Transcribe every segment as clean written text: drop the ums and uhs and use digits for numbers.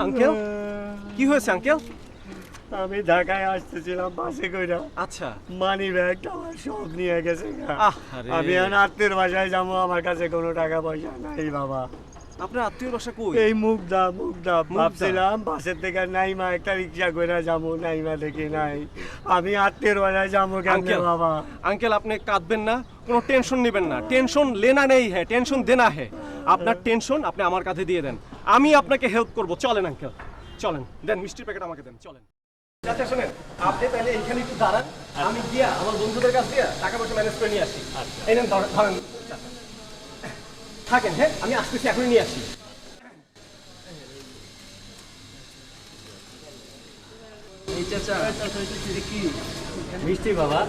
Uncle কি হয়েছে uncle? আমি ঢাকায় আসতেছিলাম বাসে কইরা, আচ্ছা মানি ব্যাগটা আমার সব নিয়ে গেছে। আরে আমি এখন আত্মীয়র বাসায় যাবো, আমার কাছে কোনো টাকা পয়সা নাই বাবা। আপনার আত্মীয় বাসা কই? এই মুগদা ভাবছিলাম বাসের থেকে নাইমা একটা রিক্সা করে যাবো, নাইমা দেখি নাই। আমি আত্মীয়র বাসায় যাবো কেমনে বাবা? আঙ্কেল আপনি কাঁদবেন না, কোনো টেনশন নেবেন না। টেনশন লেনা নেই হ্যাঁ, টেনশন দেনা হ্যাঁ। আপনার টেনশন আপনি আমার কাঁধে দিয়ে দেন, আমি আপনাকে হেল্প করব। চলেন আঙ্কেল চলেন, দেন মিষ্টির প্যাকেট আমাকে দেন, চলেন। আচ্ছা শুনেন, আপনি তাহলে এইখানে একটু দাঁড়ান, আমি গিয়া আমার বন্ধুদের কাছ দিয়ে টাকা পয়সা ম্যানেজ করে নিয়ে আসি। এই নেন ধরেন, থাকেন হ্যাঁ, আমি আসতেছি, এখনই নিয়ে আসি। মিষ্টি বাবা,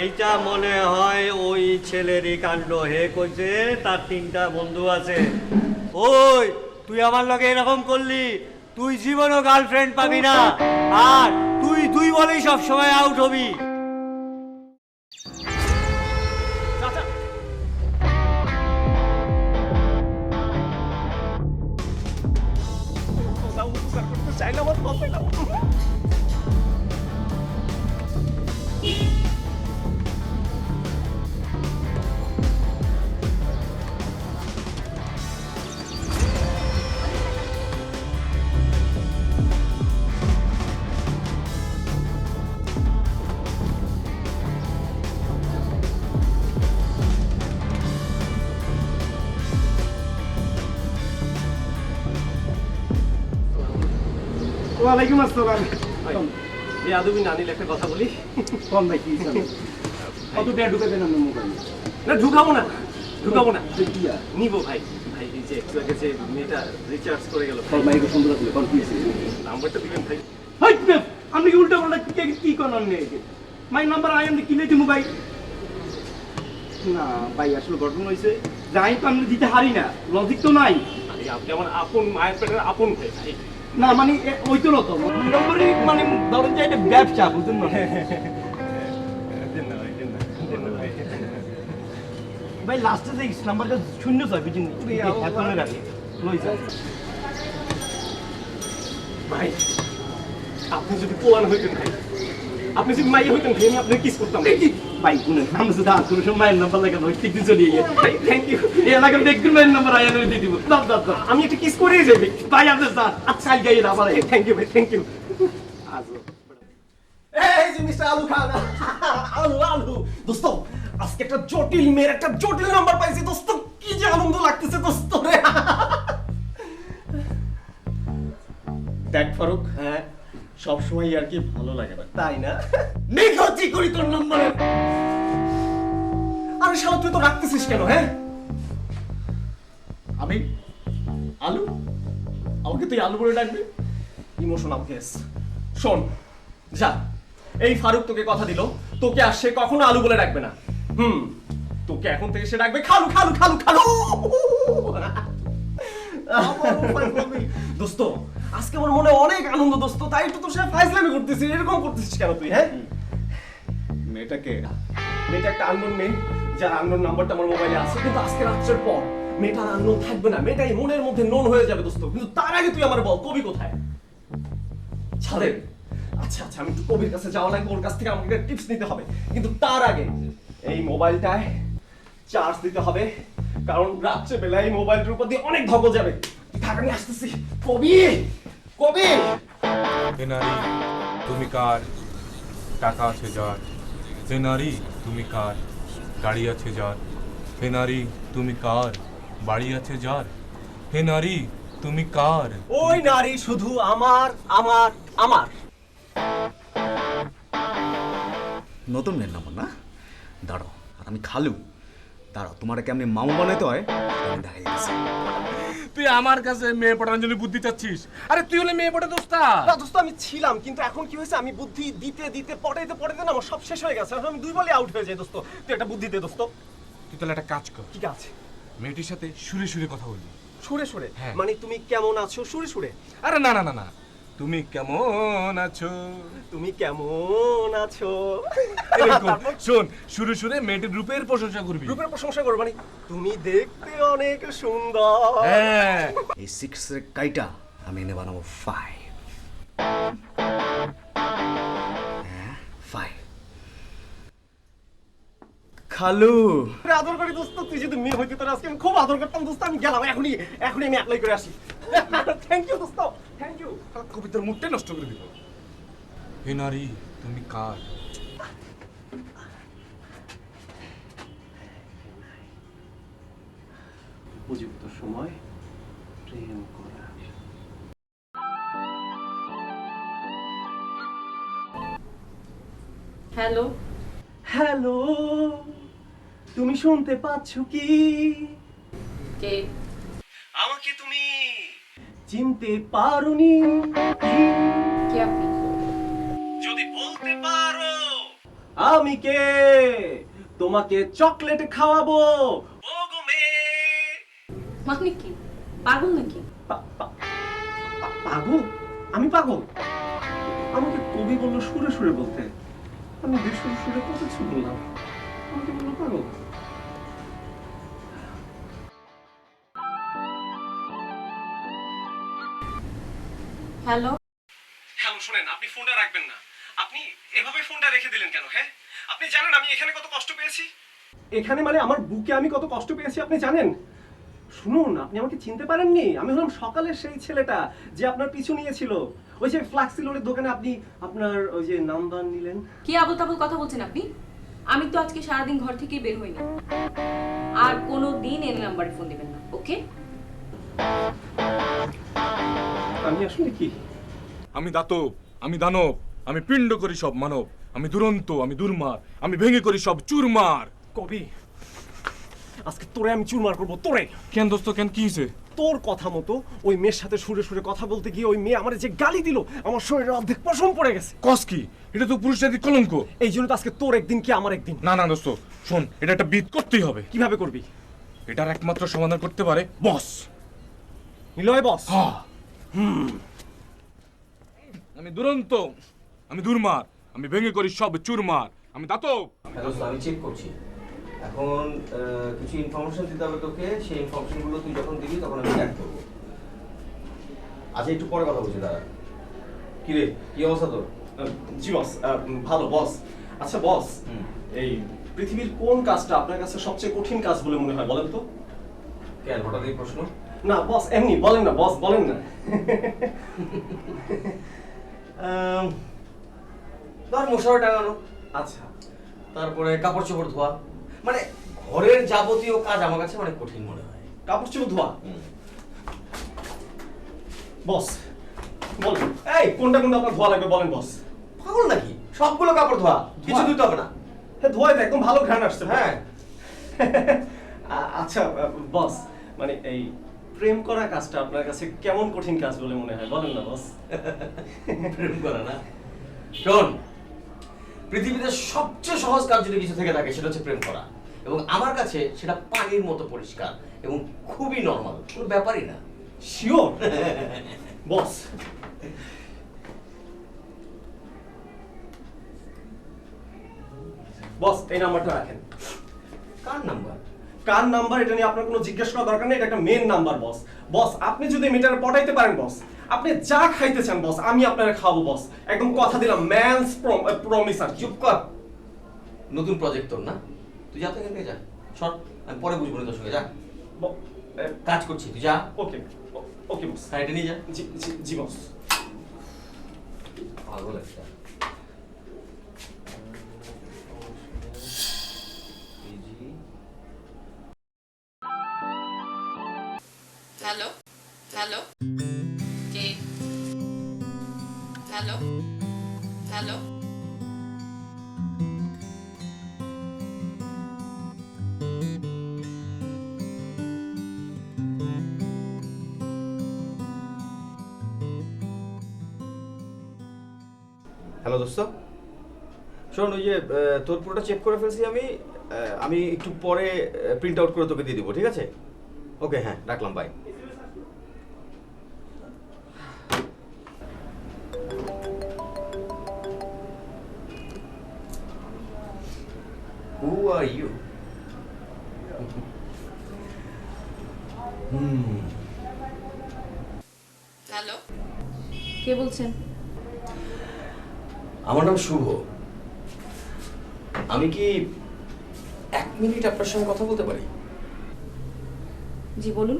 এইটা মনে হয় ওই ছেলেরই কাণ্ড। হে কইছে তার 3টা বন্ধু আছে। ওই তুই আমার লগে এরকম করলি, তুই জীবনও গার্লফ্রেন্ড পাবি না, আর তুই বলেই সব সময় আউট হবি। চাইলে আমার পাবে না। ওয়ালাইকুম আসসালাম। এই আদবি না নিলে একটা কথা বলি। কোন ভাই কি জানো? কত টাকা ঢুকে দেন আপনার মোবাইলে? না ঢুকাবো না, ঢুকাবো না, দেখিয়া নিবো ভাই। ভাই এই যে একটু আগে যে মেয়েটা রিচার্জ করে গেল, তোর মাইকে সুন্দর আছে কোন কি আছে? নাম্বারটা দিবেন ভাই। হাই মেপ, আপনি কি উল্টা পাল্টা কি কোন নেই? মাই নাম্বার আই এম কি লে দিমু ভাই? না ভাই আসলে ঘটনা হইছে, যাই তো আমি দিতে হারি না, লজিক তো নাই। আরে আপনি আমার আপন মায়ের পেটের আপন ভাই। ভাই না মানে ওই তো তো নম্বরই মানে ধরেন যে এটা ব্যবসা বুঝুন না দেন না ভাই, দেন না, দেন না ভাই। ভাই লাস্টে যে নাম্বারটা শূন্য ছয় বুঝুন এখনো রাখি লই যায়। ভাই আপনি যদি পোলান হইতেন ভাই, আপনি যদি মাইয়া হইতেন ভাই, আমি আপনার কিস করতাম ভাই। ভাই শুনে নাম শুধু কোনো সময় মায়ের নাম্বার লাগানো হয় ঠিক চলে গিয়ে ভাই থ্যাংক ইউ। এই এলাকার দেখবেন মায়ের নাম্বার আয়া দিয়ে দিব দাও দাও দাও আমি একটা কিস করেই যাবি ভাই আপনার স্যার আচ্ছা গাইয়ে না আমার থ্যাংক ইউ ভাই, থ্যাংক ইউ। আজও এই যে মিস্টার আলু খান, আলু আলু দোস্ত, আজকে একটা জটিল মেয়ের একটা জটিল নাম্বার পাইছি দোস্ত, কি যে আনন্দ লাগতেছে দোস্ত রে। দেখ ফারুক, হ্যাঁ সবসময় আর কি ভালো লাগে না, তাই না? নিখোঁজি করি তোর নম্বরে। আরে শালা তুই তো রাখতেছিস কেন হ্যাঁ? আমি আলু, আমাকে তুই আলু বলে ডাকবি? Emotional case. শোন যা, এই ফারুক তোকে কথা দিল, তোকে আর সে কখনো আলু বলে ডাকবে না। তোকে এখন থেকে সে ডাকবে খালু খালু খালু খালু। দোস্ত আজকে আমার মনে অনেক আনন্দ দোস্ত, তাই একটু তোর সাথে ফাইজলামি করতেছিস, এরকম করতেছিস কেন তুই হ্যাঁ? মেয়েটাকে মেয়েটা একটা আননোন মেয়ে, যার আননোন নাম্বারটা আমার মোবাইলে আছে, কিন্তু আজকে রাত্রের পর মেয়েটা আননোন থাকবে না, মেয়েটাই মনের মধ্যে নোন হয়ে যাবে দোস্ত। কিন্তু তার আগে তুই আমার বল, কবি কোথায়? ছাদের। আচ্ছা আচ্ছা, আমি একটু কবির কাছে যাওয়া লাগবে, ওর কাছ থেকে আমাকে একটা টিপস নিতে হবে, কিন্তু তার আগে এই মোবাইলটায় চার্জ দিতে হবে, কারণ রাত্রে বেলা এই মোবাইলটার উপর দিয়ে অনেক ধকল যাবে। তুই থাক, আমি আসতেছি। কবি কবি হে নারী তুমি কার, টাকা আছে যার। হে নারী তুমি কার, গাড়ি আছে যার। হে নারী তুমি কার, বাড়ি আছে যার। হে নারী তুমি কার। ওই নারী শুধু আমার আমার আমার। নতুন মেয়ের নাম্বার না, দাঁড়াও আর আমি খালু, দাঁড়াও তোমার কেমনি মামু বানাইতে হয় আমি দেখাই দিচ্ছি। তুই আমার কাছে মেয়ে পটানোর জন্য বুদ্ধি চাচ্ছিস? আরে তুই হলে মেয়ে পটা দোস্তা। না দোস্ত আমি ছিলাম, কিন্তু এখন কি হয়েছে, আমি বুদ্ধি দিতে দিতে পটাইতে পটাইতে না আমার সব শেষ হয়ে গেছে, এখন আমি 2 বলে আউট হয়ে যাই দোস্ত। তুই একটা বুদ্ধি দে দোস্ত। তুই তাহলে একটা কাজ কর, কি আছে? মেয়েটির সাথে সুরে সুরে কথা বলবি। সুরে সুরে? হ্যাঁ। মানে তুমি কেমন আছো সুরে সুরে? আরে না না না না, তুমি কেমন আছো? তুমি কেমন আছো? এরকম শোন, শুরু শুরু মেয়েটির রূপের প্রশংসা করবি। রূপের প্রশংসা করবো মানে তুমি দেখতে অনেক সুন্দর। হ্যাঁ, এই 6 এর কাইটা আমি এনে বানাবো 5। হ্যাঁ 5। খালু আরে আদর করি দোস্ত, তুই যদি মেয়ে হইতে তোর আজকে আমি খুব আদর করতাম দোস্ত। আমি গেলাম এখনই আমি অ্যাপ্লাই করে আসি। থ্যাংক ইউ দোস্ত, থ্যাংক ইউ। কবিতার মুডটাই নষ্ট করে দিল। হে নারী তুমি কার? উপযুক্ত সময় প্রেম করা। হ্যালো, হ্যালো, তুমি শুনতে পাচ্ছ কি? কে? আমাকে তুমি চিনতে পারোনি কি? কে আপনি? যদি বলতে পারো আমি কে, তোমাকে চকলেট খাওয়াবো। ও গো মেয়ে। মানে কি? পাগল নাকি? পাগল? আমি পাগল? আমাকে কবি বললো সুরে সুরে বলতে, আমি বেসুর সুরে কত কিছু বললাম, আমাকে বললো পাগল। হ্যালো, হ্যালো, শুনেন, আপনি ফোনটা রাখবেন না। আপনি এভাবে ফোনটা রেখে দিলেন কেন? হ্যাঁ, আপনি জানেন আমি এখানে কত কষ্ট পেয়েছি? এখানে মানে আমার বুকে আমি কত কষ্ট পেয়েছি আপনি জানেন? শুনুন, আপনি আমাকে চিনতে পারেননি? আমি হলাম সকালের সেই ছেলেটা যে আপনার পিছু নিয়েছিল, ওই যে ফ্লাক্সিলোডের দোকানে আপনি আপনার ওই যে নাম্বার নিলেন। কি আবল তাবল কথা বলছেন আপনি? আমি তো আজকে সারাদিন ঘর থেকেই বের হইনি। আর কোনো দিন এই নাম্বারে ফোন দিবেন না, ওকে? আমি আসলে কি? আমি দাতব, আমি দানব, আমি পিণ্ড করি সব মানব, আমি দুরন্ত, আমি দুর্মার, আমি ভেঙে করি সব চুরমার। কবি, আজকে তোরে আমি চুরমার করবো, তোরে। কেন দোস্ত, কেন কি হয়েছে? তোর কথা মতো ওই মেয়ের সাথে সুরে সুরে কথা বলতে গিয়ে ওই মেয়ে আমার যে গালি দিল, আমার শরীরের অর্ধেক পশম পড়ে গেছে। কস কি? এটা তো পুরুষ জাতির কলঙ্ক। এই জন্য তো আজকে তোর একদিন কি আমার একদিন। না না দোস্ত, শোন, এটা একটা বিট করতেই হবে। কিভাবে করবি? এটার একমাত্র সমাধান করতে পারে বস। নিলয় বস। হ্যাঁ। আমি দুরন্ত, আমি দুর্মার, আমি ভেঙে করি সব চুরমার, আমি দাতব। হ্যালো, আমি চেক করছি এখন। কিছু ইনফরমেশন দিতে হবে তোকে, সেই ইনফরমেশনগুলো তুই যখন দিবি তখন আমি অ্যাড করবো। আচ্ছা, একটু পরে কথা বলছি, দাঁড়া। কি রে, কি অবস্থা তোর? জি বস, ভালো বস। আচ্ছা বস, এই পৃথিবীর কোন কাজটা আপনার কাছে সবচেয়ে কঠিন কাজ বলে মনে হয় বলেন তো? কেন হঠাৎ এই প্রশ্ন? না বস, এমনি বলেন না বস, বলেন না। ধর মশারি টাঙানো, আচ্ছা, তারপরে কাপড় চোপড় ধোয়া, মানে ঘরের যাবতীয় কাজ আমার কাছে অনেক কঠিন মনে হয়। কাপড় চোপড় ধোয়া। বস বলেন, এই কোনটা কোনটা আপনার ধোয়া লাগবে বলেন বস। পাগল নাকি? সবগুলো কাপড় ধোয়া, কিছু ধোয়া? দিতে হবে না। হ্যাঁ ধোয়াই তো একদম ভালো ঘ্রাণ আসছে। হ্যাঁ। আচ্ছা বস, মানে এই প্রেম করা কাজটা আপনার কাছে কেমন কঠিন কাজ বলে মনে হয় বলেন না বস। প্রেম করা না? শোন, পৃথিবীতে সবচেয়ে সহজ কাজ যদি কিছু থেকে থাকে সেটা হচ্ছে প্রেম করা, এবং আমার কাছে সেটা পানির মতো পরিষ্কার এবং খুবই নর্মাল, কোনো ব্যাপারই না। শিওর বস। বস এই নাম্বারটা রাখেন। কার নাম্বার? কার নাম্বার এটা নিয়ে আপনার কোনো জিজ্ঞেস করার দরকার নেই, এটা একটা মেন নাম্বার বস। বস আপনি যদি মিটারে পটাইতে পারেন বস, আপনি যা খাইতে চান বস আমি আপনারে খাওয়াবো বস, একদম কথা দিলাম, ম্যানস প্রমিস। আর চুপ কর, নতুন প্রজেক্ট তোর না? তুই যা তো এখান থেকে যা, সর, আমি পরে বুঝবো না তোর সঙ্গে, যা। কাজ করছি, তুই যা। ওকে ওকে বস। সাইডে নিয়ে যা। জি জি জি বস। পাগল একটা। হ্যালো, হ্যালো, কে? Hello, hello. হ্যালো দোস্ত, শোন, ওই যে তোর পুরোটা চেক করে ফেলছি আমি। আমি একটু পরে প্রিন্ট আউট করে তোকে দিয়ে দিব, ঠিক আছে? ওকে, হ্যাঁ রাখলাম, বাই। Are you? হ্যালো, কে বলছেন? আমার নাম শুভ। আমি কি 1 মিনিট আপনার সঙ্গে কথা বলতে পারি? জি বলুন।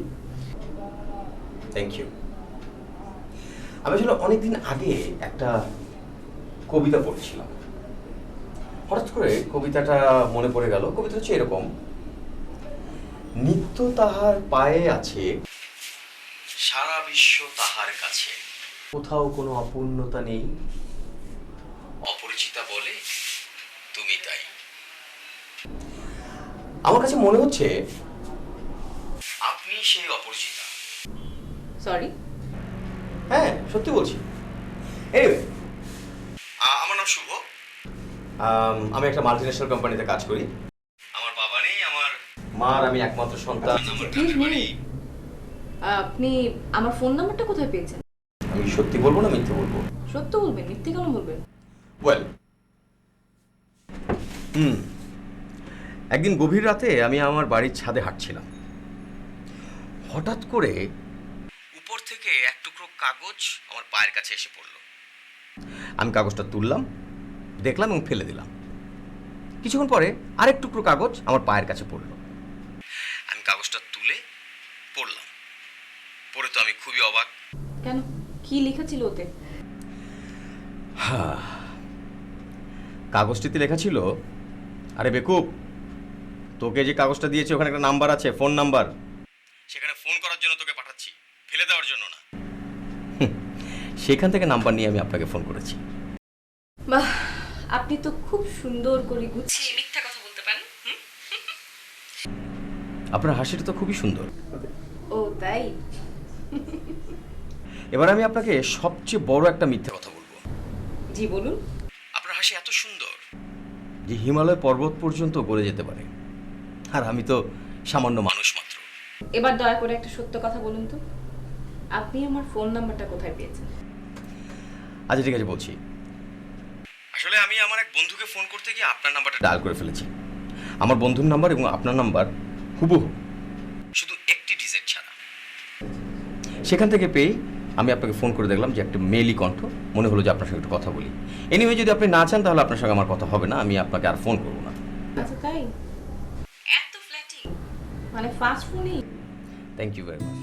Thank you. আমি আসলে অনেকদিন আগে একটা কবিতা পড়েছিলাম। হঠাৎ করে কবিতাটা মনে পড়ে গেল। কবিতা হচ্ছে এরকম: নিত্য তাহার পায়ে আছে, সারা বিশ্ব তাহার কাছে, কোথাও কোনো অপূর্ণতা নেই, অপরিচিতা বলে তুমি তাই। আমার কাছে মনে হচ্ছে আপনি সেই অপরিচিতা। সরি। হ্যাঁ, সত্যি বলছি। এনিওয়ে, আমার নাম শুভ। আমি একটা মাল্টিন্যাশনাল কোম্পানিতে কাজ করি। আমার বাবা নেই, আমার মার আমি একমাত্র সন্তান। আমার Excuse me. আপনি আমার ফোন নাম্বারটা কোথায় পেয়েছেন? আমি সত্যি বলবো না মিথ্যে বলবো? সত্য বলবেন, মিথ্যে কেন বলবেন? ওয়েল, একদিন গভীর রাতে আমি আমার বাড়ির ছাদে হাঁটছিলাম। হঠাৎ করে উপর থেকে এক টুকরো কাগজ আমার পায়ের কাছে এসে পড়লো। আমি কাগজটা তুললাম, দেখলাম এবং ফেলে দিলাম। কিছুক্ষণ পরে আরেক টুকরো কাগজ আমার পায়ের কাছে পড়লো। আমি কাগজটা তুলে পড়লাম। পড়ে তো আমি খুবই অবাক। কেন, কি লেখা ছিল ওতে? কাগজটিতে লেখা ছিল, আরে বেকুব, তোকে যে কাগজটা দিয়েছে ওখানে একটা নাম্বার আছে, ফোন নাম্বার। সেখানে ফোন করার জন্য তোকে পাঠাচ্ছি, ফেলে দেওয়ার জন্য না। সেখান থেকে নাম্বার নিয়ে আমি আপনাকে ফোন করেছি। বাহ, আপনি তো খুব সুন্দর করে গুছিয়ে মিথ্যা কথা বলতে পারেন। আপনার হাসিটা তো খুবই সুন্দর। ও তাই? এবার আমি আপনাকে সবচেয়ে বড় একটা মিথ্যা কথা বলবো। জি বলুন। আপনার হাসি এত সুন্দর যে হিমালয় পর্বত পর্যন্ত গড়ে যেতে পারে, আর আমি তো সামান্য মানুষ মাত্র। এবার দয়া করে একটা সত্য কথা বলুন তো, আপনি আমার ফোন নাম্বারটা কোথায় পেয়েছেন? আচ্ছা ঠিক আছে, বলছি। আসলে আমি আমার এক বন্ধুকে ফোন করতে গিয়ে আপনার নাম্বারটা ডায়াল করে ফেলেছি। আমার বন্ধুর নাম্বার এবং আপনার নাম্বার হুবহু, শুধু একটি ডিজিট ছাড়া। সেখান থেকে পেয়ে আমি আপনাকে ফোন করে দেখলাম যে একটা মেইলি কণ্ঠ, মনে হলো যে আপনার সঙ্গে একটু কথা বলি। এনিওয়ে, যদি আপনি না চান তাহলে আপনার সঙ্গে আমার কথা হবে না, আমি আপনাকে আর ফোন করবো না। আচ্ছা তাই? এত ফ্ল্যাটিং, মানে ফাস্ট ফোনই? Thank you very much.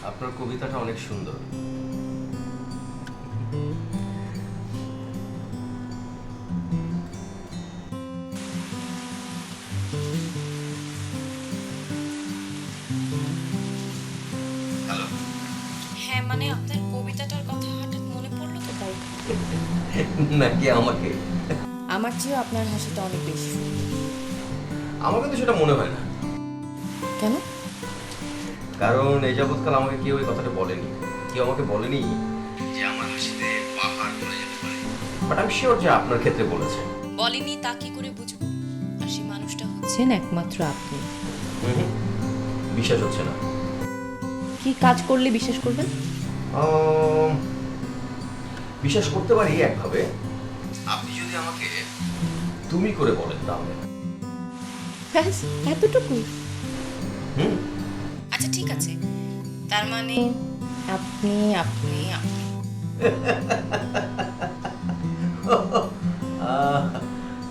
আপনার কবিতাটা অনেক সুন্দর। হ্যালো। হ্যাঁ, মানে আপনার কবিতাটার কথা হঠাৎ মনে পড়লো তো তাই। নাকি আমাকে? আমার চেয়েও আপনার হাসিটা অনেক বেশি। আমার কিন্তু সেটা মনে হয় না। কেন? কারণ এই যাবৎকাল আমাকে কেউ এই কথাটা বলেনি। কেউ আমাকে বলেনি যে আমার হাসিতে পাহাড় গলে যেতে পারে। বাট আমি শিওর যে আপনার ক্ষেত্রে বলেছে। বলেনি তা কি করে বুঝবো? আর সেই মানুষটা হচ্ছেন একমাত্র আপনি। বিশ্বাস হচ্ছে না। কি কাজ করলে বিশ্বাস করবেন? বিশ্বাস করতে পারি একভাবে, আপনি যদি আমাকে তুমি করে বলেন তাহলে। ব্যাস এতটুকু? হুম আচ্ছা ঠিক আছে, তার মানে আপনি আপনি আপনি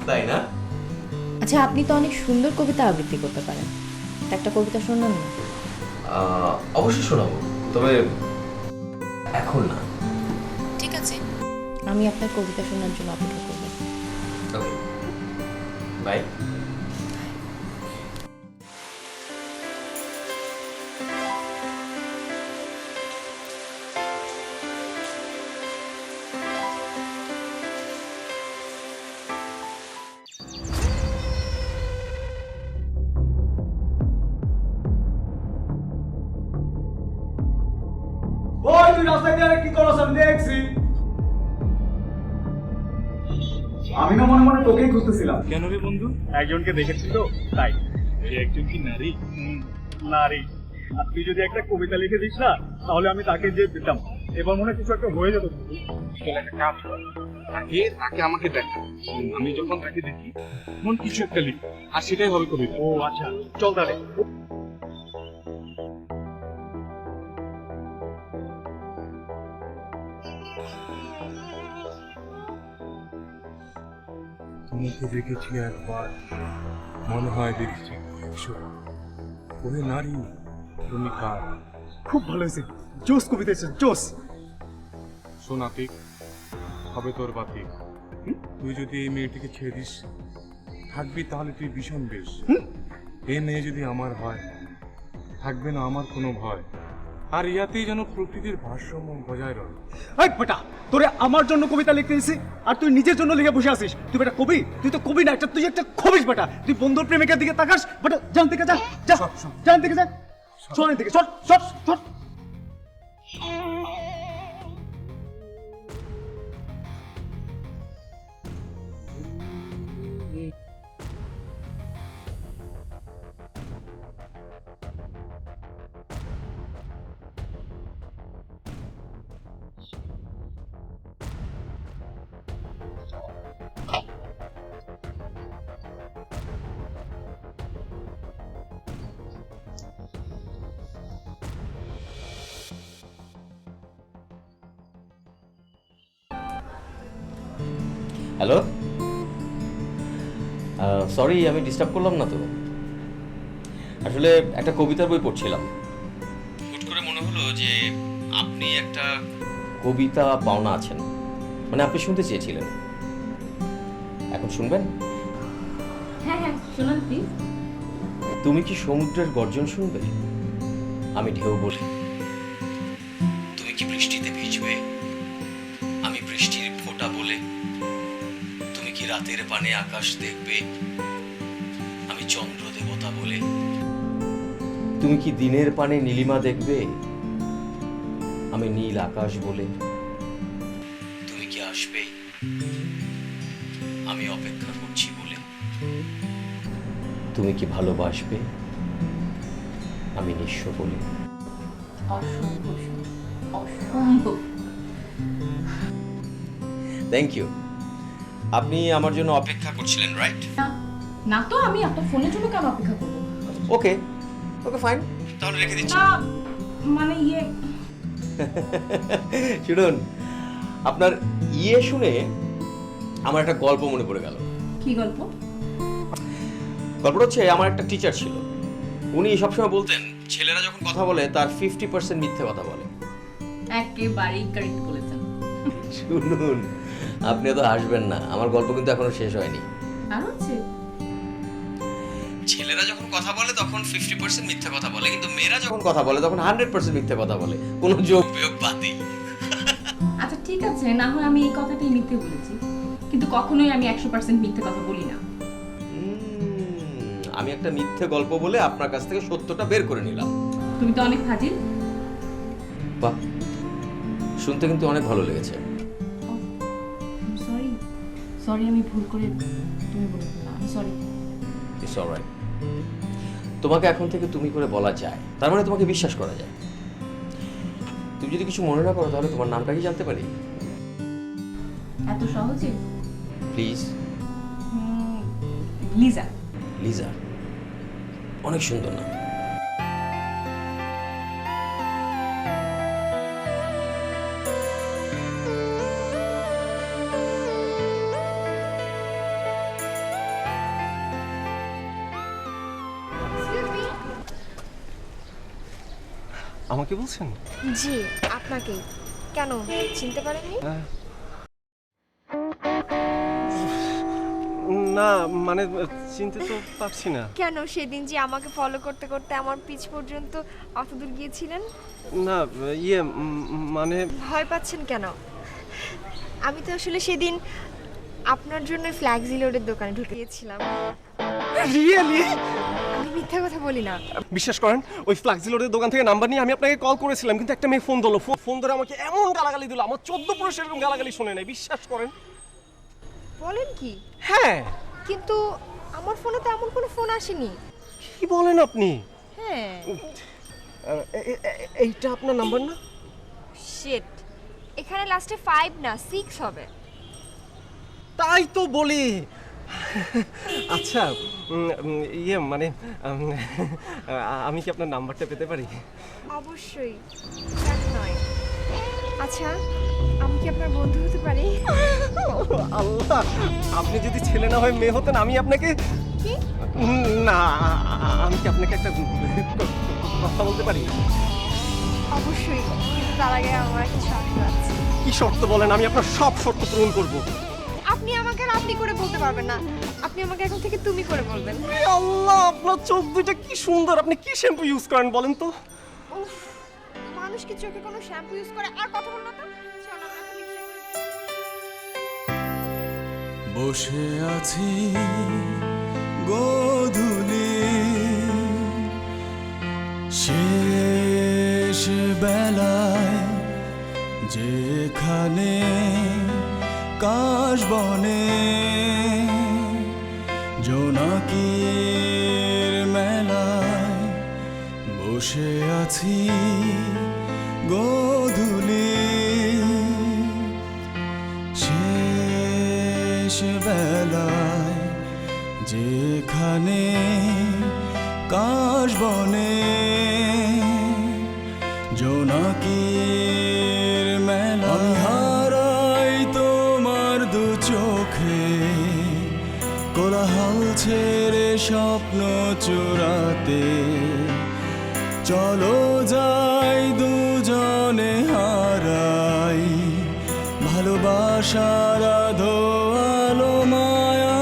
তাই না? আচ্ছা, আপনি তো অনেক সুন্দর কবিতা আবৃত্তি করতে পারেন, তা একটা কবিতা শোনান না। অবশ্যই শোনাবো, তবে এখন না। ঠিক আছে, আমি আপনার কবিতা শোনার জন্য অপেক্ষা করব। ওকে, বাই। ওই তুই রাস্তায় দিয়ে কি করছ আমি দেখছি। আমি না মনে মনে তোকেই খুঁজতেছিলাম। কেন রে বন্ধু? একজনকে দেখেছি তো তাই। এই একজন কি নারী? নারী। আর তুই যদি একটা কবিতা লিখে দিস না, তাহলে আমি তাকে যে দিতাম। এবার মনে হয় কিছু একটা হয়ে যেত। তাহলে একটা কাজ কর, তাকে আমাকে দেখা। আমি যখন তাকে দেখি তখন কিছু একটা লিখি, আর সেটাই হবে কবিতা। ও আচ্ছা, চল তাহলে। তোমাকে দেখেছি একবার, মনে হয় দেখেছি 100। ওহে নারী তুমি কার? খুব ভালো হয়েছে, জোস কবিতা এসেছে, জোস। শোন আতিক, হবে তোর বাতিক। তুই যদি এই মেয়েটিকে ছেড়ে দিস থাকবি তাহলে তুই ভীষণ বেশ। এই মেয়ে যদি আমার হয় থাকবে না আমার কোনো ভয়, আর ইয়াতেই যেন প্রকৃতির ভারসাম্য বজায় রয়। এই বেটা, তোরে আমার জন্য কবিতা লিখতে দিছি আর তুই নিজের জন্য লিখে বসে আছিস। তুই বেটা কবি? তুই তো কবি না, তুই একটা খবিস বেটা। তুই বন্ধুর প্রেমিকার দিকে তাকাস বেটা, জান থেকে যা, যা জান থেকে যা, শোন থেকে shot shot shot. Hello, sorry আমি ডিস্টার্ব করলাম না তো। আসলে একটা কবিতার বই পড়ছিলাম, হুট করে মনে হলো যে আপনি একটা কবিতা পাওনা আছেন, মানে আপনি শুনতে চেয়েছিলেন। এখন শুনবেন? হ্যাঁ হ্যাঁ, শোনান প্লিজ। তুমি কি সমুদ্রের গর্জন শুনবে? আমি ঢেউ বলি। তুমি কি বৃষ্টিতে ভিজবে? আমি বৃষ্টির ফোঁটা বলে। তুমি কি রাতের পানে আকাশ দেখবে? আমি চন্দ্র দেবতা বলে। তুমি কি দিনের পানে নীলিমা দেখবে? আমি নীল আকাশ বলে। তুমি কি আসবে? আমি অপেক্ষা করছি বলে। তুমি কি ভালোবাসবে? আমি নিঃস্ব বলে। অসম্ভব অসম্ভব। Thank you. আপনি আমার জন্য অপেক্ষা করছিলেন, রাইট? না তো, আমি আপনার ফোনের জন্য কেন অপেক্ষা করবো? ওকে ওকে ফাইন, তাহলে রেখে দিচ্ছি। না মানে শুনুন, আপনার শুনে আমার একটা গল্প মনে পড়ে গেল। কি গল্প? গল্পটা হচ্ছে, আমার একটা টিচার ছিল, উনি সবসময় বলতেন ছেলেরা যখন কথা বলে তার 50% মিথ্যে কথা বলে। একেবারেই কারেক্ট বলেছেন। শুনুন, আপনি তো হাসবেন না, আমার গল্প কিন্তু এখনো শেষ হয়নি। আর হচ্ছে, ছেলেরা যখন কথা বলে তখন 50% মিথ্যে কথা বলে, কিন্তু মেয়েরা যখন কথা বলে তখন 100% মিথ্যে কথা বলে, কোনো যোগ বিয়োগ বাদই। আচ্ছা ঠিক আছে, না হয় আমি এই কথাটাই মিথ্যে বলেছি, কিন্তু কখনোই আমি 100% মিথ্যে কথা বলি না। আমি একটা মিথ্যে গল্প বলে আপনার কাছ থেকে সত্যটা বের করে নিলাম। তুমি তো অনেক ফাজিল। বাহ, শুনতে কিন্তু অনেক ভালো লেগেছে। সরি সরি, আমি ভুল করে তুমি বলে দিলাম, সরি। It's alright. তোমাকে এখন থেকে তুমি করে বলা যায়, তার মানে তোমাকে বিশ্বাস করা যায়। তুমি যদি কিছু মনে না করো তাহলে তোমার নামটা কি জানতে পারি? এত সহজে? প্লিজ। লিজা। লিজা, অনেক সুন্দর নাম। আমাকে বলছেন? জি আপনাকেই। কেন চিনতে পারেননি? না মানে চিনতে তো পারছি না। কেন সেদিন যে আমাকে ফলো করতে করতে আমার পিচ পর্যন্ত অত দূর গিয়েছিলেন? না মানে ভয় পাচ্ছেন কেন? আমি তো আসলে সেদিন আপনার জন্য ফ্ল্যাক্সি লোডের দোকানে ঢুকে গিয়েছিলাম। রিয়েলি? আমি মিথ্যা কথা বলি না। বিশ্বাস করেন ওই ফ্ল্যাক্সিলোডের দোকান থেকে নাম্বার নিয়ে আমি আপনাকে কল করেছিলাম, কিন্তু একটা মেয়ে ফোন দিলো, ফোন ধরে আমাকে এমন গালাগালি দিল, আমার 14 পুরুষ এরকম গালাগালি শুনে নাই, বিশ্বাস করেন। বলেন কি? হ্যাঁ। কিন্তু আমার ফোনে তো এমন কোনো ফোন আসেনি। কি বলেন আপনি? হ্যাঁ। এইটা আপনার নাম্বার না? শিট, এখানে লাস্টে 5 না 6 হবে। তাই তো বলি। আচ্ছা মানে আমি কি আপনার নাম্বারটা পেতে পারি? অবশ্যই, কেন নয়। আচ্ছা আমি কি আপনার বন্ধু হতে পারি? আল্লাহ, আপনি যদি ছেলে না হয় মেয়ে হতেন আমি আপনাকে কি? না, আমি কি আপনাকে একটা কথা বলতে পারি? অবশ্যই, কিন্তু তার আগে আমার একটা শর্ত আছে। কি শর্ত বলেন? আমি আপনার সব শর্ত পূরণ করব। আপনি আমাকে আর আপনি করে বলতে পারবেন না, আপনি আমাকে এখন থেকে তুমি করে বলবেন। আল্লাহ, আপনার চোখ দুইটা কি সুন্দর। আপনি কি শ্যাম্পু ইউজ করেন বলেন তো? উফ, মানুষ কি চোখে কোনো শ্যাম্পু ইউজ করে? আর কথা বল না তো। চল আমরা এখন রিকশা করে বসে আছি গোধূলি শেষ বেলায়, যেখানে কাশবনে জোনাকির মেলায় বসে আছি গোধূলি শেষ বেলায়, যেখানে কাশবনে জোনাকির মেলা। আমি হারাই তোমার দু চোখে কোলাহল ছেড়ে স্বপ্ন চূড়াতে, চলো যাই দুজনে হারাই ভালোবাসার আলো মায়া।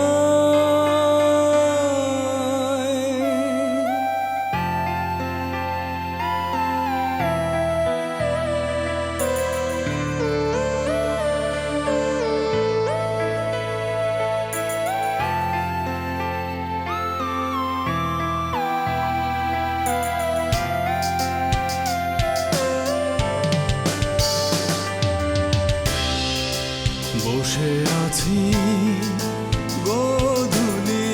বসে আছি গোধূলি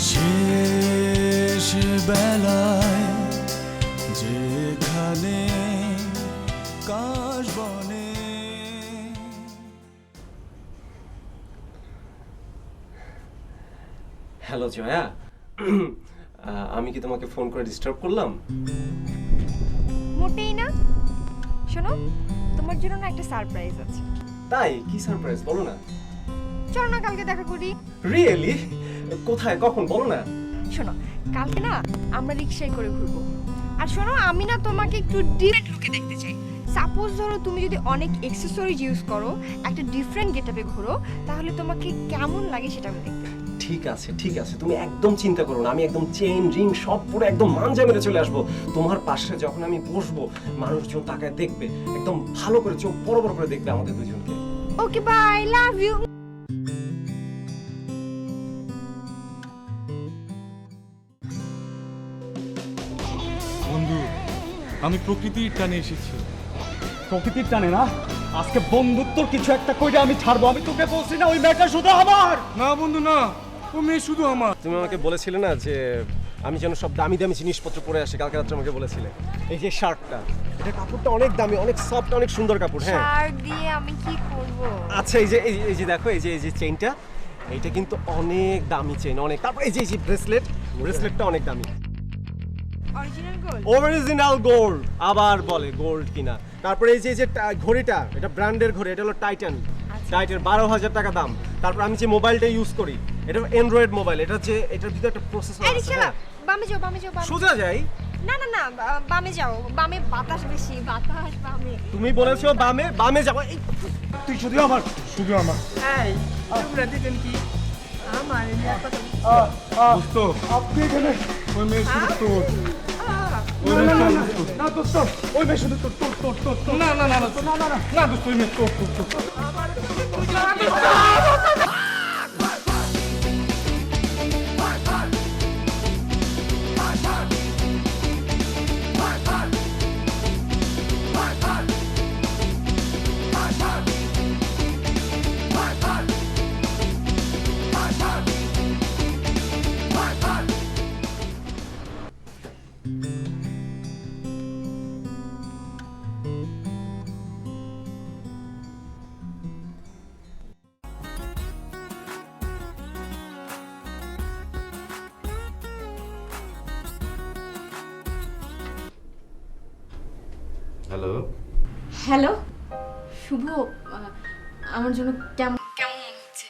শেষ বেলায়, যেখানে কাশবনে। হ্যালো জয়া, আমি কি তোমাকে ফোন করে ডিস্টার্ব করলাম? মোটেই না। শোনো, তোমার জন্য না একটা সারপ্রাইজ আছে। তাই? কি সারপ্রাইজ বলো না। চলো না কালকে দেখা করি। রিয়েলি? কোথায়, কখন বলো না। শোনো, কালকে না আমরা রিকশায় করে ঘুরবো। আর শোনো, আমি না তোমাকে একটু ডিফারেন্ট লুকে দেখতে চাই। সাপোজ ধরো তুমি যদি অনেক অ্যাকসেসরিজ ইউজ করো, একটা ডিফারেন্ট গেটআপে ঘোরো, তাহলে তোমাকে কেমন লাগে সেটা আমি দেখতে। ঠিক আছে ঠিক আছে, তুমি একদম চিন্তা করো না, আমি একদম চেইন রিং সব পরে একদম মানজা মেরে চলে আসবো। তোমার পাশে যখন আমি বসবো মানুষজন তাকায় দেখবে, একদম ভালো করে চোখ বড় বড় করে দেখবে আমাদের দুজনকে। Okay bye, love you. বন্ধু, আমি প্রকৃতির টানে এসেছি। প্রকৃতির টানে না, আজকে বন্ধুত্বর কিছু একটা কইরা আমি ছাড়বো। আমি তোকে বলছি না ওই মেয়েটা শুধু আমার। না বন্ধু না, ও মেয়ে শুধু আমার। তুমি আমাকে বলেছিলে না যে আমি যেন সব দামি দামি জিনিসপত্র পরে আসি, কালকে রাত্রে আমাকে বলেছিলে। এই যে শার্টটা, এটা কাপড়টা অনেক দামি, অনেক সফট, অনেক সুন্দর কাপড়। হ্যাঁ, শার্ট দিয়ে আমি কি করব? আচ্ছা এই যে দেখো, এই যে চেইনটা, এইটা কিন্তু অনেক দামি চেইন, অনেক। তারপর এই যে ব্রেসলেটটা অনেক দামি, অরিজিনাল গোল্ড। Original gold. আবার বলে গোল্ড কিনা। তারপরে এই যে ঘড়িটা, এটা ব্র্যান্ডের ঘড়ি, এটা হলো টাইটান। 12,000 টাকা দাম। তারপর আমি যে মোবাইলটা ইউজ করি, এটা অ্যান্ড্রয়েড মোবাইল। এটা যে এটার ভিতরে একটা প্রসেসর এই আছে। রিকশা, বামে যাও। সোজা যাই। না না না বামে যাও, বামে বাতাস বেশি, বাতাস বামে। তুমি বলেছো বামে, বামে যাবো। এই, তুই শুধু আমার, শুধু আমার। এই তোমরা দুজন কি আমার নিয়ে কথা দোস্ত আপনি এখানে ওই মেয়ে শুধু তোর ওই মেয়ে না দোস্ত ওই মেয়ে শুধু তোর না না না না না না না দোস্ত ওই মেয়ে তোর হ্যালো, হ্যালো শুভ, আমার জন্য কেমন কেমন মনে হচ্ছে?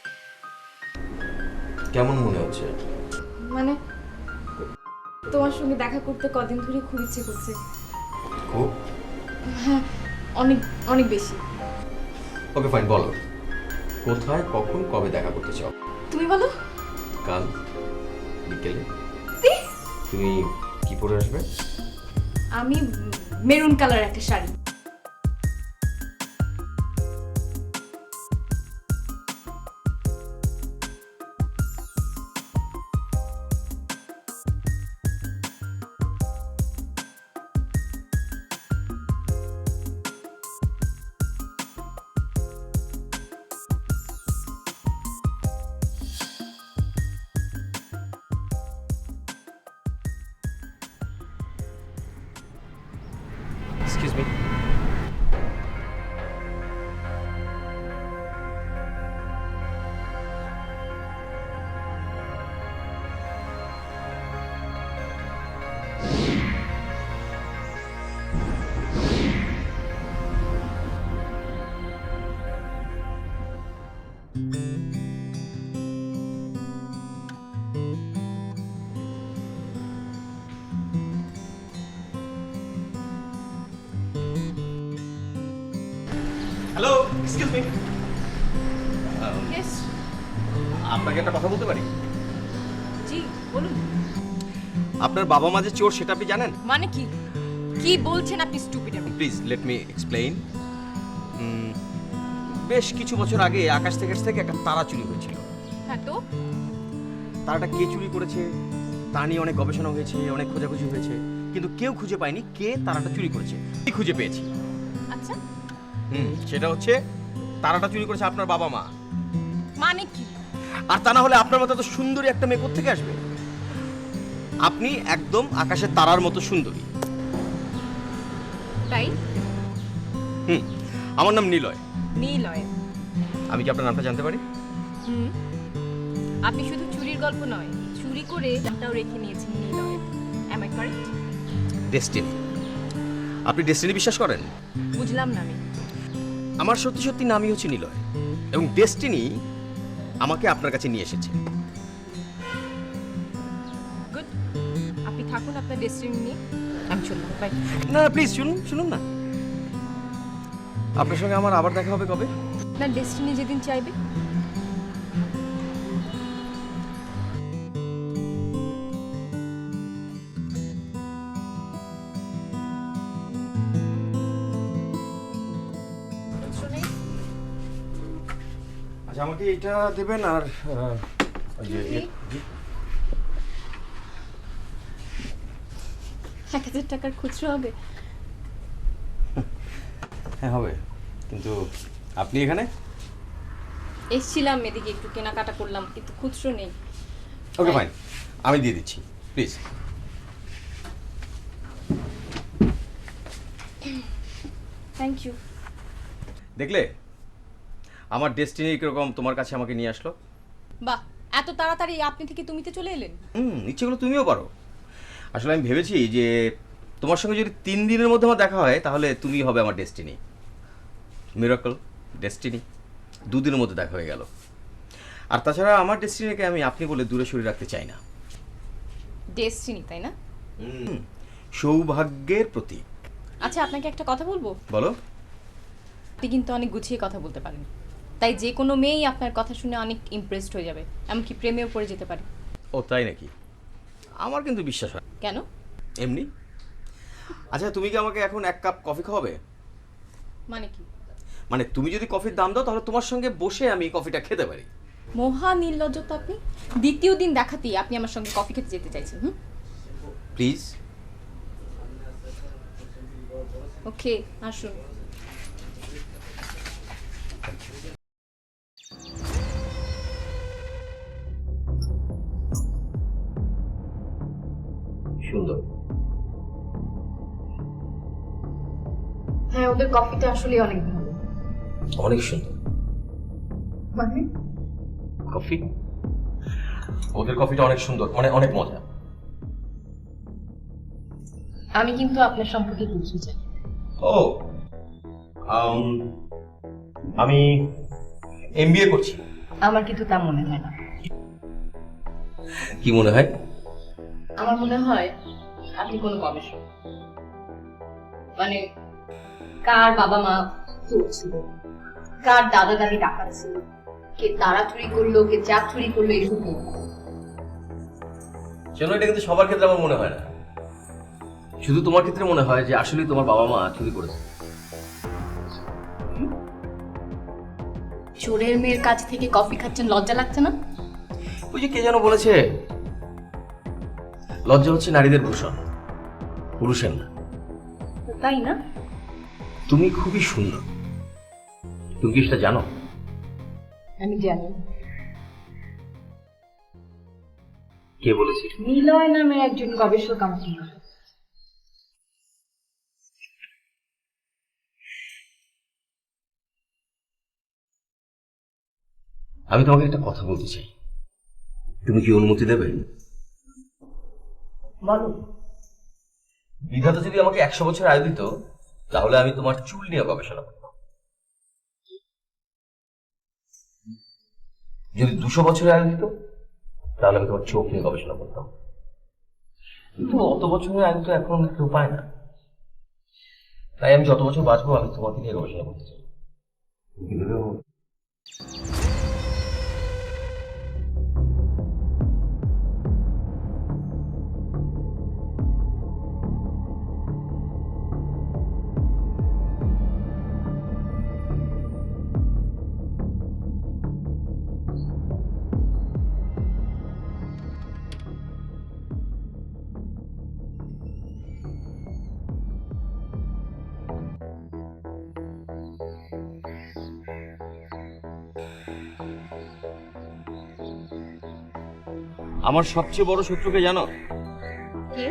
কেমন মনে হচ্ছে? মানে তোমার সঙ্গে দেখা করতে কদিন ধরে খুব ইচ্ছে করছে। খুব? হ্যাঁ, অনেক অনেক বেশি। ওকে ফাইন, বলো কোথায়, কখন, কবে দেখা করতে চাও? তুমি বলো। কাল বিকেলে। তুমি কি পরে আসবে? আমি মেরুন কালার একটা sari. Excuse me, hello, excuse me, yes, আপনাকে একটা কথা বলতে পারি? জি বলুন। আপনার বাবা মা যে চোর সেটা আপনি জানেন? মানে কি কি বলছেন আপনি stupid? Please let me explain. বেশ কিছু বছর আগে আকাশ থেকে একটা তারা চুরি হয়েছিল। হ্যাঁ তো তারাটা কে চুরি করেছে তা নিয়ে অনেক গবেষণা হয়েছে, অনেক খোঁজাখুঁজি হয়েছে, কিন্তু কেউ খুঁজে পায়নি কে তারাটা চুরি করেছে। কি খুঁজে পেয়েছি। আচ্ছা, সেটা হচ্ছে তারাটা চুরি করেছে আপনার বাবা মা। মানে কি? আর তা না হলে আপনার মতো এত সুন্দরী একটা মেয়ে কোত্থেকে আসবে? আপনি একদম আকাশের তারার মতো সুন্দরী। তাই? আমার নাম নিলয়। নীলয়। আমি কি আপনার নামটা জানতে পারি? আপনি শুধু চুরির গল্প নয়, চুরি করে নামটাও রেখে নিয়েছেন Niloy. Am I correct? Destiny. আপনি ডেস্টিনি বিশ্বাস করেন? বুঝলাম না আমি। আমার সত্যি সত্যি নামই হচ্ছে নিলয়, এবং ডেস্টিনি আমাকে আপনার কাছে নিয়ে এসেছে। গুড, আপনি থাকুন আপনার ডেস্টিনি নিয়ে, আমি চললাম। বাই। না প্লিজ শুনুন, শুনুন না। আপনার সঙ্গে আমার আবার দেখা হবে কবে? না, ডেস্টিনি যেদিন চাইবে। আচ্ছা, আমাকে এটা দেবেন আর ওই যে 1000 টাকার খুচরো হবে? হ্যাঁ হবে, কিন্তু আপনি এখানে? এসছিলাম এদিকে, একটু কেনাকাটা করলাম, কিন্তু খুচরো নেই। ওকে ফাইন, আমি দিয়ে দিচ্ছি, প্লিজ। Thank you. দেখলে আমার ডেস্টিনি কিরকম তোমার কাছে আমাকে নিয়ে আসলো। বাহ, এত তাড়াতাড়ি আপনি থেকে তুমিতে চলে এলেন। ইচ্ছেগুলো তুমিও পারো। আসলে আমি ভেবেছি যে তোমার সঙ্গে যদি 3 দিনের মধ্যে আমার দেখা হয় তাহলে তুমি হবে আমার ডেস্টিনি। মিরাকল, ডেস্টিনি, 2 দিনের মধ্যে দেখা হয়ে গেল। আর তাছাড়া আমার ডেস্টিনিকে আমি আপনি বলে দূরে সরিয়ে রাখতে চাই না। ডেস্টিনি, তাই না? সৌভাগ্যের প্রতীক। আচ্ছা, আপনাকে একটা কথা বলবো। বলো। আপনি কিন্তু অনেক গুছিয়ে কথা বলতে পারেন, তাই যে কোনো মেয়েই আপনার কথা শুনে অনেক ইমপ্রেসড হয়ে যাবে, এমনকি প্রেমেও পড়ে যেতে পারে। ও তাই নাকি? আমার কিন্তু বিশ্বাস হয়। কেন? এমনি। আচ্ছা, তুমি কি আমাকে এখন 1 কাপ কফি খাওয়াবে? মানে কি? মানে তুমি যদি কফির দাম দাও তাহলে তোমার সঙ্গে বসে আমি কফিটা খেতে পারি। মহা নির্লজ্জ তো আপনি। দ্বিতীয় দিন দেখাতেই আপনি আমার সঙ্গে কফি খেতে যেতে চাইছেন। প্লিজ। ওকে, আসুন। সুন্দর। হ্যাঁ, ওদের কফিটা আসলে অনেক ভালো। অনেক সুন্দর মানে? কফি, ওদের কফিটা অনেক সুন্দর, মানে অনেক মজা। আমি কিন্তু আপনার সম্পর্কে কিছু চাই। ও, আমি এমবিএ করছি। আমার কিন্তু তা মনে হয় না। কি মনে হয়? আমার মনে হয় আপনি কোনো গবেষক। মানে কার বাবা মা চোর ছিল, কার দাদা দাদি ডাকাত ছিল, কে তারা চুরি করলো, কে চাপ চুরি করলো, এরকম। শোনো, এটা কিন্তু সবার ক্ষেত্রে আমার মনে হয় না। শুধু তোমার ক্ষেত্রে মনে হয় যে আসলে তোমার বাবা মা চুরি করেছে। চোরের মেয়ের কাছ থেকে কফি খাচ্ছেন, লজ্জা লাগছে না? ওই যে কে যেন বলেছে, লজ্জা হচ্ছে নারীদের ভূষণ, পুরুষের না। তাই না? তুমি খুবই সুন্দর। তুমি কি সেটা জানো? আমি জানি। কে বলেছে? নিলয় নামের একজন গবেষক আমাকে বলেছে। আমি তোমাকে একটা কথা বলতে চাই, তুমি কি অনুমতি দেবে? বলো। বিধাতা যদি আমাকে 100 বছর আয়ু দিত, তাহলে আমি তোমার চুল নিয়ে গবেষণা করতাম। যদি 200 বছরের আয়ু দিত, তাহলে আমি তোমার চোখ নিয়ে গবেষণা করতাম। কিন্তু অত বছরের আয়ু তো এখন কেউ পায় না। তাই আমি যত বছর বাঁচবো আমি তোমাকে নিয়ে গবেষণা করতে চাই। তুমি কি দেবে? আমার সবচেয়ে বড় শত্রুকে জানো? কে?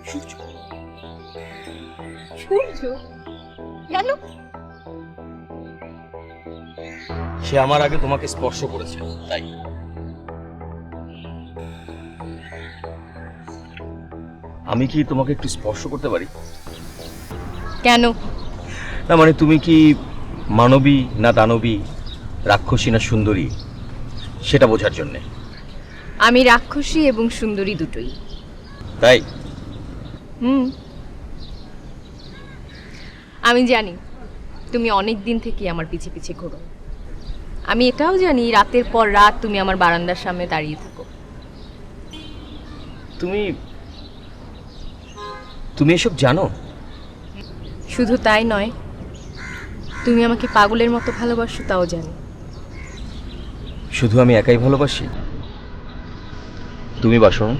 সূর্য। সূর্য? কেন? সে আমার আগে তোমাকে স্পর্শ করেছে, তাই। আমি কি তোমাকে একটু স্পর্শ করতে পারি? কেন? না মানে তুমি কি মানবী না দানবী, রাক্ষসী না সুন্দরী, সেটা বোঝার জন্যে। আমি রাক্ষসী এবং সুন্দরী দুটোই। তাই? আমি জানি তুমি অনেক দিন থেকে আমার পিছে পিছে ঘোরো। আমি এটাও জানি রাতের পর রাত তুমি আমার বারান্দার সামনে দাঁড়িয়ে থাকো। তুমি তুমি এসব জানো? শুধু তাই নয়, তুমি আমাকে পাগলের মতো ভালোবাসো তাও জানি। শুধু আমি একাই ভালোবাসি? তুমি বাসো না?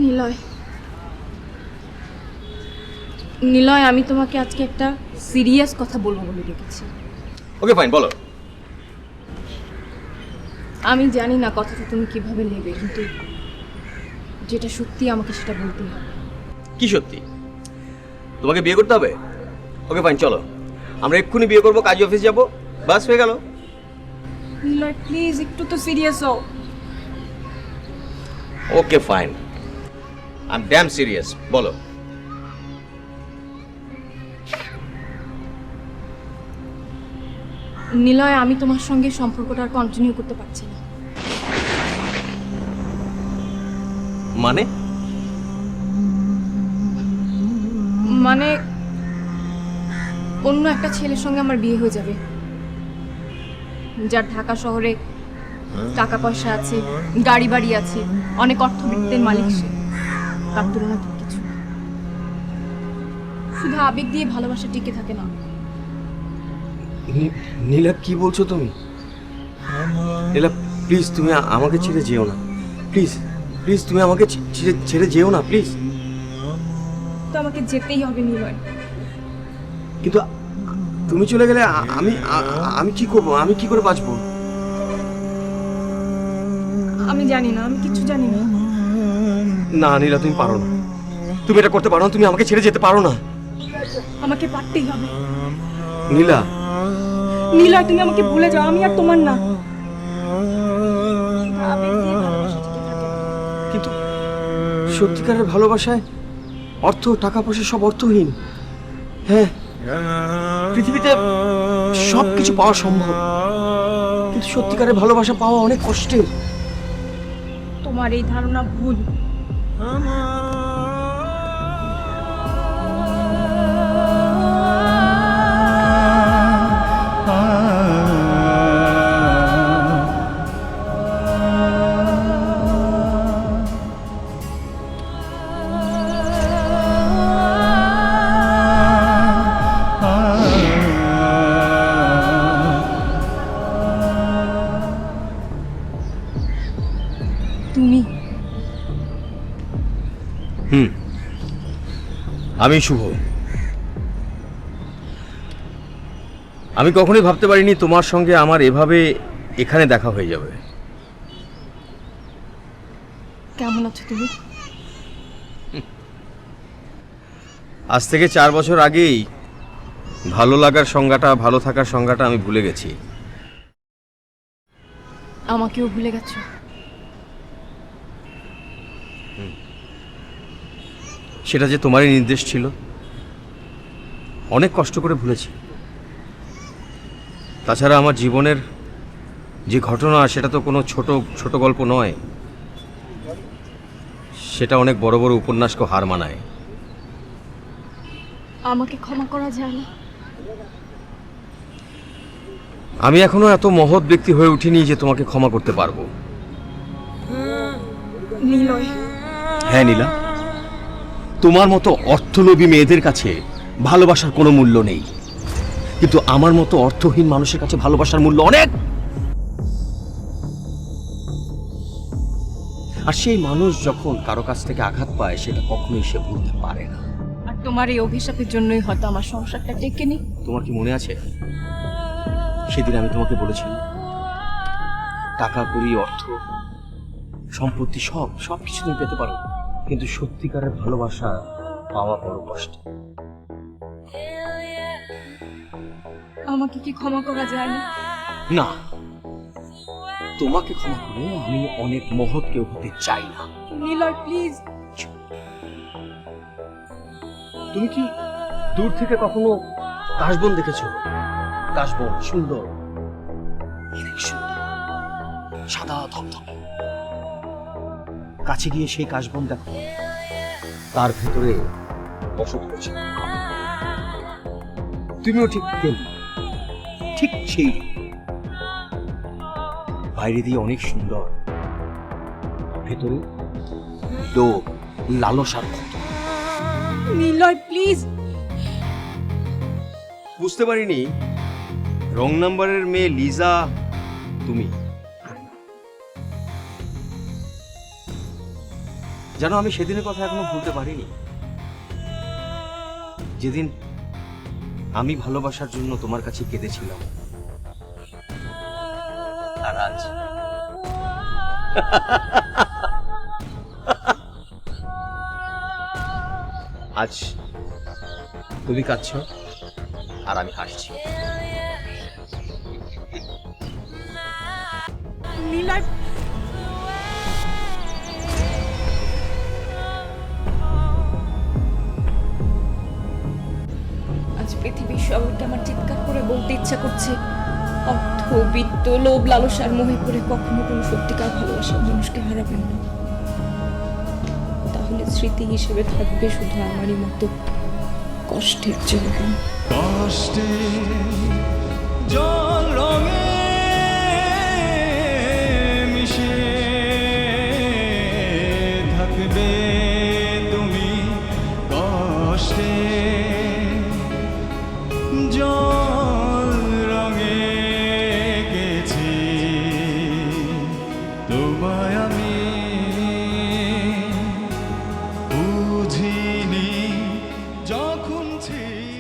নিলয়, নিলয়, আমি তোমাকে আজকে একটা সিরিয়াস কথা বলবো বলে ডেকেছি। ওকে ফাইন, বলো। আমি জানি না কথাটা তুমি কিভাবে নেবে, কিন্তু যেটা সত্যি আমাকে সেটা বলতেই হবে। কি সত্যি? তোমাকে বিয়ে করতে হবে? ওকে ফাইন, চলো আমরা এক্ষুনি বিয়ে করবো, কাজী অফিস যাবো, বাস হয়ে গেল। নিলয় প্লিজ একটু তো সিরিয়াস হও। Okay fine, I am damn serious, বলো। নিলয়, আমি তোমার সঙ্গে সম্পর্কটা আর কন্টিনিউ করতে পারছি না। মানে? মানে অন্য একটা ছেলের সঙ্গে আমার বিয়ে হয়ে যাবে, যার ঢাকা শহরে টাকা পয়সা আছে, গাড়ি বাড়ি আছে, অনেক অর্থবিত্তের মালিক সে। তার তুলনা তো কিছু না। শুধু আবেগ দিয়ে ভালোবাসা টিকে থাকে না। নীলা, কি বলছো তুমি? নীলা প্লিজ, তুমি আমাকে ছেড়ে যেও না, প্লিজ প্লিজ, তুমি আমাকে ছেড়ে যেও না প্লিজ। তো আমাকে যেতেই হবে নিলয়। কিন্তু তুমি চলে গেলে আমি আমি কি করব? আমি কি করে বাঁচবো? আমি জানি না, আমি কিছু জানি না। না নীলা, তুমি পারো না, তুমি এটা করতে পারো না, তুমি আমাকে ছেড়ে যেতে পারো না। আমাকে পারতেই হবে। নীলা, নিলয়, তুমি আমাকে ভুলে যাও, আমি আর তোমার না। আবেগ দিয়ে ভালোবাসা টিকে থাকে না। কিন্তু সত্যিকারের ভালোবাসায় অর্থ, টাকা পয়সা সব অর্থহীন। হ্যাঁ, পৃথিবীতে সব কিছু পাওয়া সম্ভব, কিন্তু সত্যিকারের ভালোবাসা পাওয়া অনেক কষ্টের। তোমার এই ধারণা ভুল। তুমি আমি শুভ। আমি কখনোই ভাবতে পারিনি তোমার সঙ্গে আমার এভাবে এখানে দেখা হয়ে যাবে। কেমন আছো তুমি? আজ থেকে 4 বছর আগেই ভালো লাগার সংজ্ঞাটা, ভালো থাকার সংজ্ঞাটা আমি ভুলে গেছি। আমাকেও ভুলে গেছো? সেটা যে তোমারই নির্দেশ ছিল। অনেক কষ্ট করে ভুলেছি। তাছাড়া আমার জীবনের যে ঘটনা, সেটা তো কোনো ছোট ছোট গল্প নয়, সেটা অনেক বড় বড় উপন্যাসকে হার মানায়। আমাকে ক্ষমা করা যায় না? আমি এখনো এত মহৎ ব্যক্তি হয়ে উঠিনি যে তোমাকে ক্ষমা করতে পারবো। নিলয়, হ্যাঁ নীলা, তোমার মতো অর্থলোভী মেয়েদের কাছে ভালোবাসার কোনো মূল্য নেই, কিন্তু আমার মতো অর্থহীন মানুষের কাছে ভালোবাসার মূল্য অনেক। আর সেই মানুষ যখন কারো কাছ থেকে আঘাত পায়, সেটা কখনোই সে ভুলতে পারে না। আর তোমার এই অভিশাপের জন্যই হয়তো আমার সংসারটা টেকে নি। তোমার কি মনে আছে সেদিন আমি তোমাকে বলেছিলাম, টাকা কড়ি, অর্থ, সম্পত্তি সব সব কিছু তুমি পেতে পারো, কিন্তু সত্যিকারের ভালোবাসা পাওয়া বড় কষ্ট। আমাকে কি ক্ষমা করা যায় না? না, তোমাকে ক্ষমা করে আমি অনেক মহৎ কেউ হতে চাই না। নিলয় প্লিজ। তুমি কি দূর থেকে কখনো কাশবন দেখেছো? কাশবন সুন্দর, অনেক সুন্দর, সাদা ধবধবে। কাছে গিয়ে সেই কাশবন দেখো, তার ভেতরে বসত করছে। তুমিও ঠিক তেমনি, ঠিক সেই বাইরে দিয়ে অনেক সুন্দর, ভেতরে লোভ, লালসার ক্ষত। নিলয় প্লিজ। বুঝতে পারিনি রং নাম্বারের মেয়ে লিজা তুমি। যেন আমি সেদিনের কথা এখনো ভুলতে পারিনি, যেদিন আমি ভালোবাসার জন্য তোমার কাছে কেঁদেছিলাম। আর আজ আজ তুমি কাঁদছো আর আমি হাসছি। নীলার আজ পৃথিবীর শহরটা আমার চিৎকার করে বলতে ইচ্ছা করছে, অর্থ, বিত্ত, লোভ, লালসার মোহে পড়ে কখনো কোনো সত্যিকার ভালোবাসার মানুষকে হারাবেন না। তাহলে স্মৃতি হিসেবে থাকবে শুধু আমারই মতো কষ্টের জীবন। কষ্টে জল রঙে মিশে থাকবে তুমি, কষ্টে জল রঙে গেছি তোমায় আমি বুঝিনি যখন ছিল